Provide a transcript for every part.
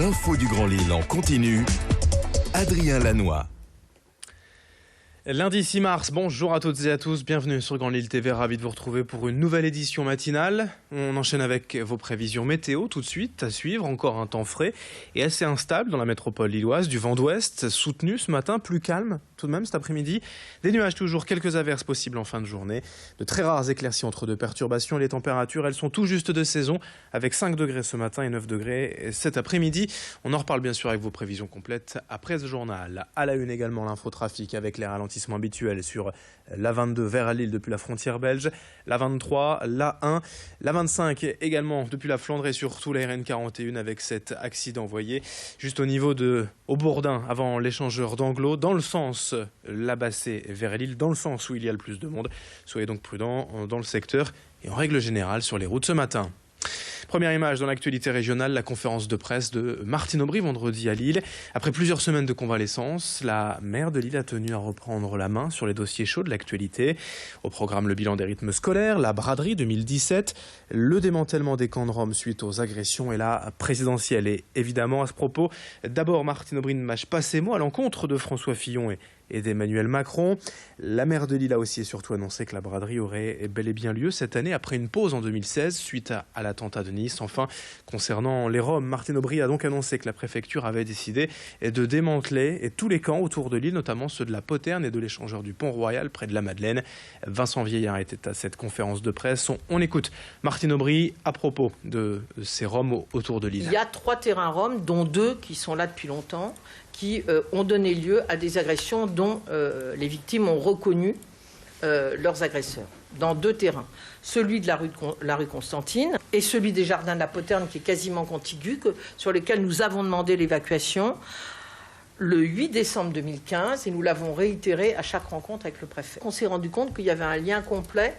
L'info du Grand Lille en continu. Adrien Lanois. Lundi 6 mars, bonjour à toutes et à tous, bienvenue sur Grand Lille TV, ravi de vous retrouver pour une nouvelle édition matinale. On enchaîne avec vos prévisions météo tout de suite, à suivre, encore un temps frais et assez instable dans la métropole lilloise, du vent d'ouest soutenu ce matin, plus calme tout de même cet après-midi. Des nuages toujours, quelques averses possibles en fin de journée, de très rares éclaircies entre deux perturbations. Les températures, elles sont tout juste de saison, avec 5 degrés ce matin et 9 degrés cet après-midi. On en reparle bien sûr avec vos prévisions complètes après ce journal. À la une également l'infotrafic avec les ralentissements habituels sur la 22 vers Lille depuis la frontière belge, la 23, la 1, la 25 également depuis la Flandre et surtout la RN 41 avec cet accident envoyé juste au niveau de Aubourdin avant l'échangeur d'Anglo dans le sens la Bassée vers Lille, dans le sens où il y a le plus de monde. Soyez donc prudents dans le secteur et en règle générale sur les routes ce matin. Première image dans l'actualité régionale, la conférence de presse de Martine Aubry vendredi à Lille. Après plusieurs semaines de convalescence, la maire de Lille a tenu à reprendre la main sur les dossiers chauds de l'actualité. Au programme, le bilan des rythmes scolaires, la braderie 2017, le démantèlement des camps de Rome suite aux agressions et la présidentielle. Et évidemment, à ce propos, d'abord, Martine Aubry ne mâche pas ses mots à l'encontre de François Fillon et d'Emmanuel Macron. La maire de Lille a aussi et surtout annoncé que la braderie aurait bel et bien lieu cette année après une pause en 2016 suite à l'attentat de Nice. Enfin, concernant les Roms, Martine Aubry a donc annoncé que la préfecture avait décidé de démanteler tous les camps autour de Lille, notamment ceux de la Poterne et de l'échangeur du Pont-Royal près de la Madeleine. Vincent Vieillard était à cette conférence de presse. On écoute Martine Aubry à propos de ces Roms autour de Lille. Il y a 3 terrains Roms, dont 2 qui sont là depuis longtemps, qui ont donné lieu à des agressions dont les victimes ont reconnu leurs agresseurs, dans 2 terrains. Celui de la rue Constantine et celui des Jardins de la Poterne, qui est quasiment contigu, sur lesquels nous avons demandé l'évacuation le 8 décembre 2015 et nous l'avons réitéré à chaque rencontre avec le préfet. On s'est rendu compte qu'il y avait un lien complet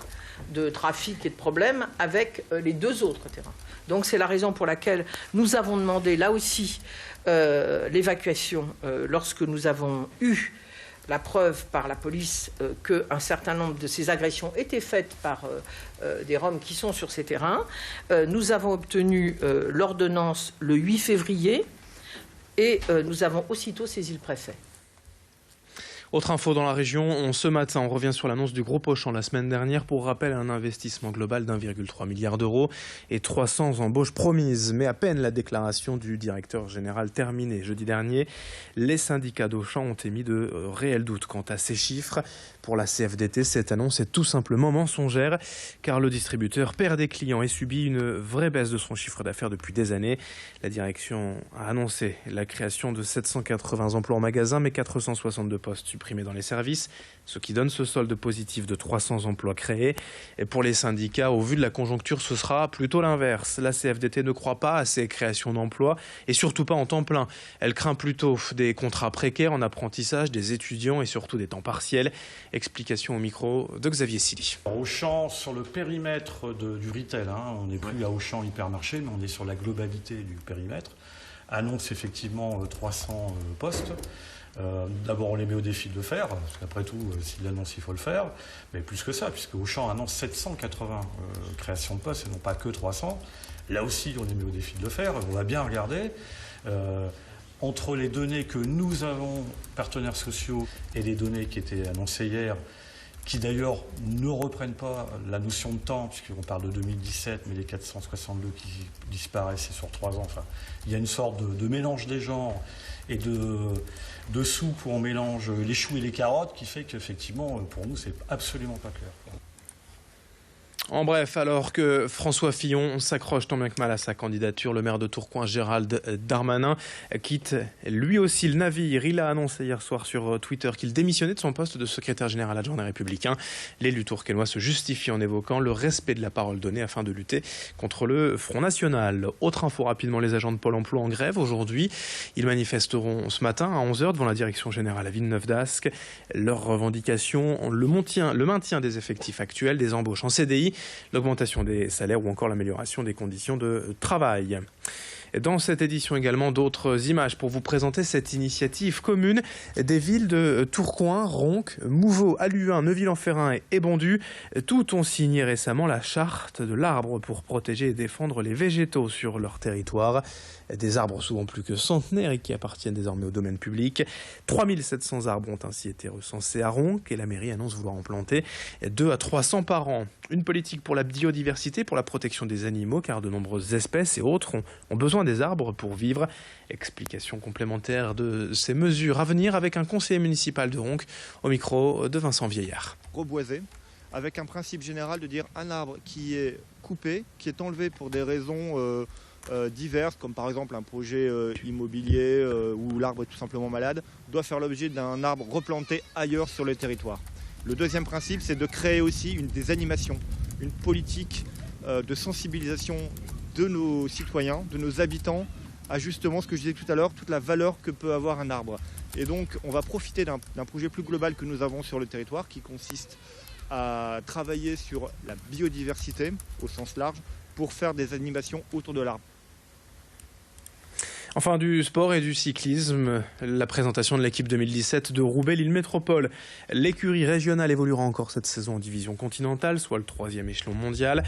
de trafic et de problèmes avec les 2 autres terrains. Donc c'est la raison pour laquelle nous avons demandé là aussi l'évacuation lorsque nous avons eu la preuve par la police qu'un certain nombre de ces agressions étaient faites par des Roms qui sont sur ces terrains. Nous avons obtenu l'ordonnance le 8 février et nous avons aussitôt saisi le préfet. Autre info dans la région, ce matin, on revient sur l'annonce du groupe Auchan la semaine dernière. Pour rappel, un investissement global d'1,3 milliard d'euros et 300 embauches promises. Mais à peine la déclaration du directeur général terminée jeudi dernier, les syndicats d'Auchan ont émis de réels doutes quant à ces chiffres. Pour la CFDT, cette annonce est tout simplement mensongère car le distributeur perd des clients et subit une vraie baisse de son chiffre d'affaires depuis des années. La direction a annoncé la création de 780 emplois en magasin mais 462 postes supprimés dans les services, ce qui donne ce solde positif de 300 emplois créés. Et pour les syndicats, au vu de la conjoncture, ce sera plutôt l'inverse. La CFDT ne croit pas à ces créations d'emplois et surtout pas en temps plein. Elle craint plutôt des contrats précaires en apprentissage, des étudiants et surtout des temps partiels. Explication au micro de Xavier Silly. Auchan, sur le périmètre du retail, on n'est plus à Auchan hypermarché, mais on est sur la globalité du périmètre, annonce effectivement 300 postes. D'abord, on les met au défi de le faire, parce qu'après tout, s'il l'annonce, il faut le faire. Mais plus que ça, puisque Auchan annonce 780 créations de postes et non pas que 300. Là aussi, on les met au défi de le faire. On va bien regarder. Entre les données que nous avons, partenaires sociaux, et les données qui étaient annoncées hier, qui d'ailleurs ne reprennent pas la notion de temps, puisqu'on parle de 2017, mais les 462 qui disparaissent, c'est sur 3 ans. Enfin, il y a une sorte de mélange des genres et de soupe où on mélange les choux et les carottes, qui fait qu'effectivement, pour nous, c'est absolument pas clair. En bref, alors que François Fillon s'accroche tant bien que mal à sa candidature, le maire de Tourcoing, Gérald Darmanin, quitte lui aussi le navire. Il a annoncé hier soir sur Twitter qu'il démissionnait de son poste de secrétaire général adjoint des Républicains. L'élu tourquenois se justifie en évoquant le respect de la parole donnée afin de lutter contre le Front National. Autre info rapidement, les agents de Pôle emploi en grève aujourd'hui. Ils manifesteront ce matin à 11h devant la direction générale à Villeneuve-d'Ascq. Leurs revendications, le maintien des effectifs actuels, des embauches en CDI, l'augmentation des salaires ou encore l'amélioration des conditions de travail. Dans cette édition également, d'autres images pour vous présenter cette initiative commune des villes de Tourcoing, Ronques, Mouveau, Halluin, Neuville-en-Ferrain et Bondu. Tous ont signé récemment la charte de l'arbre pour protéger et défendre les végétaux sur leur territoire. Des arbres souvent plus que centenaires et qui appartiennent désormais au domaine public. 3700 arbres ont ainsi été recensés à Ronques et la mairie annonce vouloir en planter 200 à 300 par an. Une politique pour la biodiversité, pour la protection des animaux, car de nombreuses espèces et autres ont besoin des arbres pour vivre. Explication complémentaire de ces mesures à venir avec un conseiller municipal de Ronques au micro de Vincent Vieillard. Reboiser, avec un principe général de dire un arbre qui est coupé, qui est enlevé pour des raisons diverses, comme par exemple un projet immobilier où l'arbre est tout simplement malade, doit faire l'objet d'un arbre replanté ailleurs sur le territoire. Le deuxième principe, c'est de créer aussi des animations, une politique de sensibilisation de nos citoyens, de nos habitants, à justement ce que je disais tout à l'heure, toute la valeur que peut avoir un arbre. Et donc, on va profiter d'un projet plus global que nous avons sur le territoire, qui consiste à travailler sur la biodiversité au sens large, pour faire des animations autour de l'arbre. Enfin, du sport et du cyclisme, la présentation de l'équipe 2017 de Roubaix-Lille Métropole. L'écurie régionale évoluera encore cette saison en division continentale, soit le 3e échelon mondial.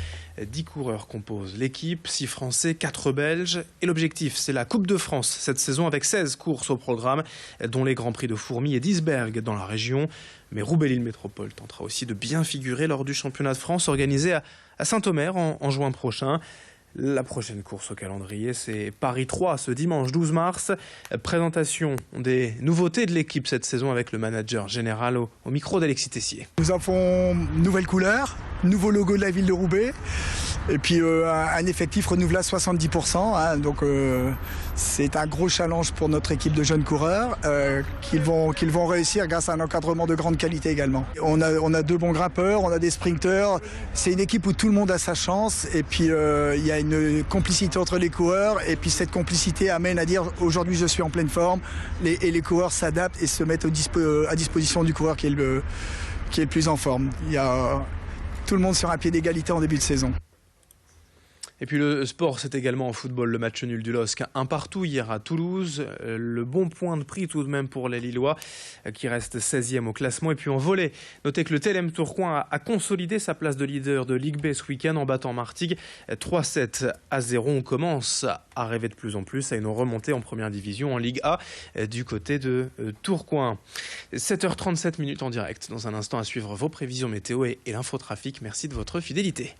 10 coureurs composent l'équipe, 6 Français, 4 Belges. Et l'objectif, c'est la Coupe de France cette saison avec 16 courses au programme, dont les Grands Prix de Fourmies et d'Isbergues dans la région. Mais Roubaix-Lille Métropole tentera aussi de bien figurer lors du championnat de France organisé à Saint-Omer en juin prochain. La prochaine course au calendrier, c'est Paris 3, ce dimanche 12 mars. Présentation des nouveautés de l'équipe cette saison avec le manager général au micro d'Alexis Tessier. Nous avons une nouvelle couleur, nouveau logo de la ville de Roubaix et puis un effectif renouvelé à 70%. Donc c'est un gros challenge pour notre équipe de jeunes coureurs qu'ils vont réussir grâce à un encadrement de grande qualité également. On a 2 bons grimpeurs, on a des sprinteurs. C'est une équipe où tout le monde a sa chance et puis il y a une complicité entre les coureurs et puis cette complicité amène à dire aujourd'hui je suis en pleine forme et les coureurs s'adaptent et se mettent à disposition du coureur qui est le plus en forme. Il y a tout le monde sur un pied d'égalité en début de saison. Et puis le sport, c'est également en football. Le match nul du LOSC, 1-1 hier à Toulouse. Le bon point de prix tout de même pour les Lillois qui restent 16e au classement. Et puis en volley, notez que le TLM Tourcoing a consolidé sa place de leader de Ligue B ce week-end en battant Martigues 3-7-0. On commence à rêver de plus en plus à une remontée en première division en Ligue A du côté de Tourcoing. 7h37 en direct. Dans un instant à suivre vos prévisions météo et l'infotrafic. Merci de votre fidélité.